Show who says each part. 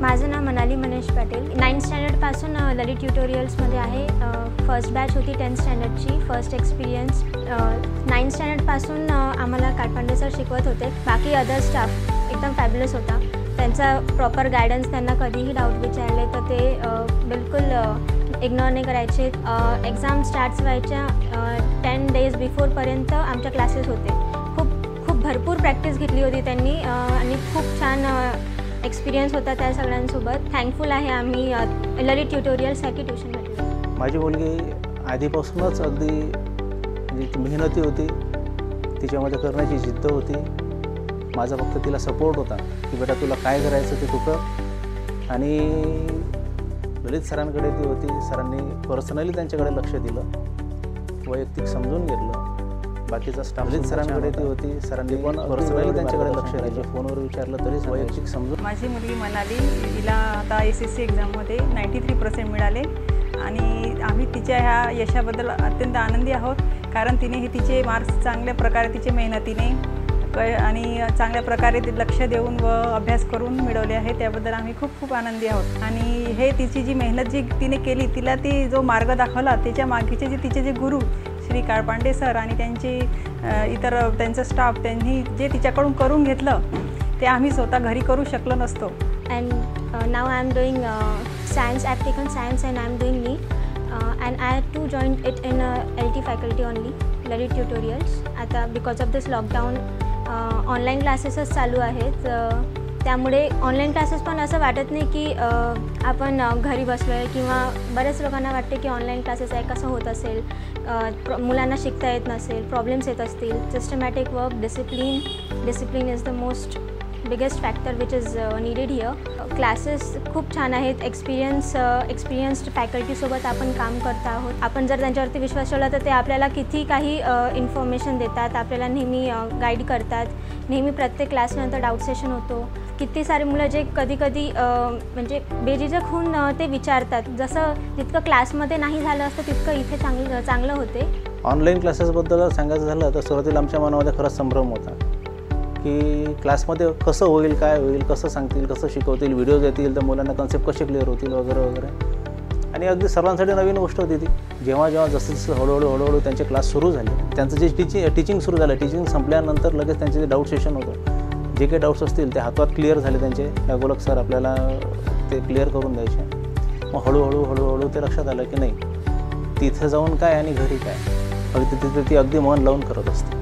Speaker 1: माझं नाव मनाली मनीष पाटील. 9th स्टँडर्डपासून ललित ट्युटोरियल्समध्ये आहे. First batch होती 10th स्टँडर्डची. फर्स्ट एक्सपिरियन्स 9th स्टँडर्डपासून आम्हाला काळपांडे सर शिकवत होते. बाकी अदर स्टाफ एकदम फॅब्युलस होता. त्यांचा प्रॉपर गायडन्स, त्यांना कधीही डाऊट विचारले तर ते बिलकुल इग्नोर नाही करायचे. एक्झाम स्टार्ट्स व्हायच्या 10 days बिफोरपर्यंत आमच्या क्लासेस होते. खूप भरपूर प्रॅक्टिस घेतली होती त्यांनी आणि खूप छान एक्सपिरियन्स होता त्या सगळ्यांसोबत. थँकफुल आहे आम्ही ललित ट्युटोरियल्ससाठी ट्युशन घेतली.
Speaker 2: माझी मुलगी आधीपासूनच अगदी मेहनती होती, तिच्यामध्ये करण्याची जिद्द होती. माझा फक्त तिला सपोर्ट होता की बेटा तुला काय करायचं ते तू कर. आणि ललित सरांकडे ती होती. सरांनी पर्सनली त्यांच्याकडे लक्ष दिलं, वैयक्तिक समजून घेतलं. बाकीचा स्टाफ ललित सरांकडे ती होती. सरांनी पण पर्सनली त्यांच्याकडे लक्ष द्यायचे. फोनवर विचारलं तरीच वैयक्तिक समजून.
Speaker 3: माझी मुलगी मनाली, हिला आता SSC एक्झाममध्ये 93% मिळाले आणि आम्ही तिच्या ह्या यशाबद्दल अत्यंत आनंदी आहोत. कारण तिने हे तिचे मार्क्स चांगल्या प्रकारे तिचे मेहनतीने आणि चांगल्या प्रकारे ते लक्ष देऊन व अभ्यास करून मिळवले आहे. त्याबद्दल आम्ही खूप आनंदी आहोत. आणि हे तिची जी मेहनत जी तिने केली, तिला ती जो मार्ग दाखवला त्याच्या मागीचे तिचे जे गुरु श्री काळपांडे सर आणि त्यांचे इतर त्यांचा स्टाफ, त्यांनी जे तिच्याकडून करून घेतलं ते आम्ही स्वतः घरी करू शकलो नसतो.
Speaker 1: And now I am doing science, ॲप्लिकन science, and I am doing NEET. And I had to join it in LT faculty only, Lalit tutorials. आता because of this lockdown online क्लासेसच चालू आहेत. त्यामुळे ऑनलाईन क्लासेस पण असं वाटत नाही की आपण घरी बसलो आहे, किंवा बऱ्याच लोकांना वाटते की ऑनलाईन क्लासेस आहे कसं होत असेल, मुलांना शिकता येत नसेल, प्रॉब्लेम्स येत असतील. Systematic work, discipline is the most biggest factor which is needed here. Classes खूप छान आहेत. एक्सपिरियन्स्ड फॅकल्टीसोबत आपण काम करत आहोत. आपण जर त्यांच्यावरती विश्वास ठेवला तर ते आपल्याला किती काही इन्फॉर्मेशन देतात, आपल्याला नेहमी गाईड करतात. नेहमी प्रत्येक क्लासनंतर डाऊट सेशन होतो. किती सारे मुलं जे कधी म्हणजे बेझिझक होऊन ते विचारतात. जसं जितकं क्लासमध्ये नाही झालं असतं तितकं इथे चांगलं होते.
Speaker 2: ऑनलाईन क्लासेसबद्दल सांगायचं झालं तर सुरुवातीला आमच्या मनामध्ये खरंच संभ्रम होता की क्लासमध्ये कसं होईल, काय होईल, कसं सांगतील, कसं शिकवतील, व्हिडिओज येतील तर मुलांना कन्सेप्ट कसे क्लिअर होतील वगैरे. आणि अगदी सर्वांसाठी नवीन गोष्ट होती ती. जेव्हा जसं हळूहळू त्यांचे क्लास सुरू झाले, त्यांचं जे टीचिंग सुरू झालं, टीचिंग संपल्यानंतर लगेच त्यांचे जे डाऊट सेशन होतं, जे काही डाऊट्स असतील ते हातात क्लिअर झाले त्यांचे. गोलक सर आपल्याला ते क्लिअर करून द्यायचे. मग हळूहळू ते लक्षात आलं की नाही, तिथं जाऊन काय आणि घरी काय, अगदी तिथे ती अगदी मन लावून करत असते.